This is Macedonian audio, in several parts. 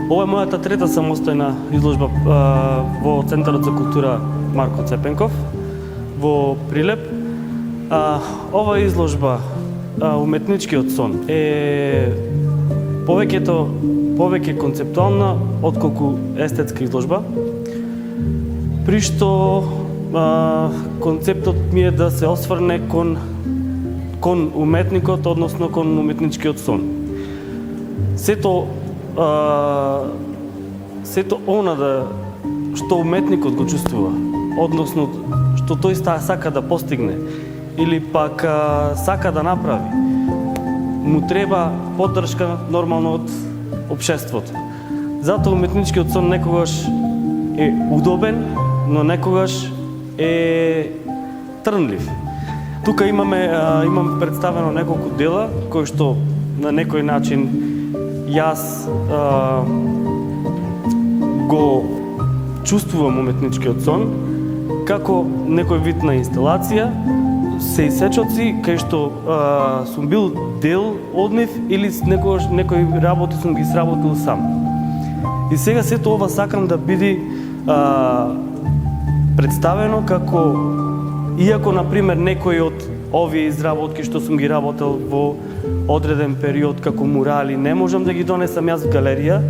Ова е мојата трета самостојна изложба во Центарот за култура Марко Цепенков во Прилеп. Ова изложба Уметничкиот сон е повеќе концептуална отколку естетска изложба, при што концептот ми е да се осврне кон уметникот, односно кон уметничкиот сон. Сето она што уметникот го чувствува, односно што тој сака да постигне или пак сака да направи, му треба поддршка нормално од општеството. Затоа уметничкиот сон некогаш е удобен, но некогаш е трнлив. Тука имам представено неколку дела кои што на некој начин јас го чувствувам уметничкиот сон како некој вид на инсталација, се исечоци кај што сум бил дел од нив или некои работи сум ги сработил сам. И сега сето ова сакам да биде представено како, иако например некои од овие изработки што сум ги работел во одреден период како мурали, не можам да ги донесам јас в галерија.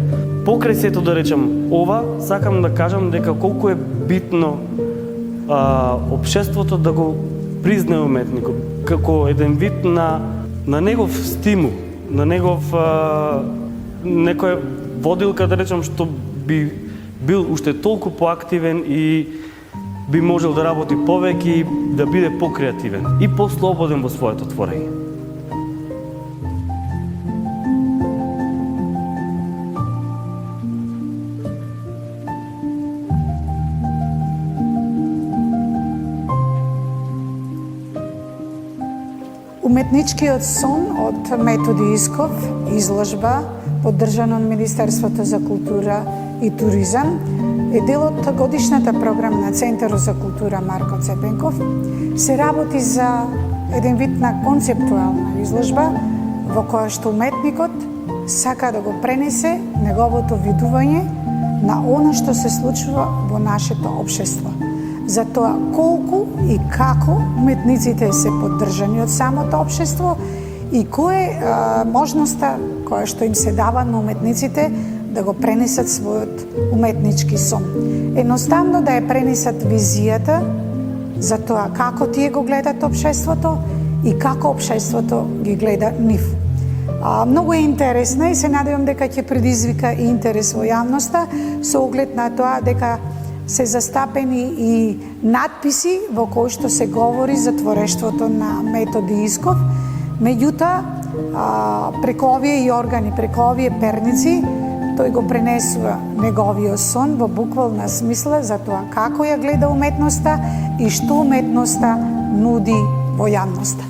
Покрај сето, да речам, ова, сакам да кажам дека колку е битно општеството да го признае уметникот како еден вид на негов стимул, на негов некоја водилка, да речам, што би бил уште толку поактивен и би можел да работи повеќе и да биде покреативен и послободен во своето творење. Уметничкиот сон од Методи Исков, изложба поддржана од Министерството за култура и туризам, е дел од годишната програма на Центарот за култура Марко Цепенков. Се работи за еден вид на концептуална изложба во која што уметникот сака да го пренесе неговото видување на она што се случува во нашето општество. За тоа колку и како уметниците се поддржани од самото општество и која е можноста која што им се дава на уметниците да го пренесат својот уметнички сон. Едноставно да ја пренесат визијата за тоа како тие го гледат општеството и како општеството ги гледа нив. Многу е интересна и се надевам дека ќе предизвика и интерес во јавноста со оглед на тоа дека се застапени и надписи во кои што се говори за творештвото на Методи Исков. Меѓутоа, преку овие и органи, преку овие перници, тој го пренесува неговиот сон во буквална смисла за тоа како ја гледа уметноста и што уметноста нуди во јавноста.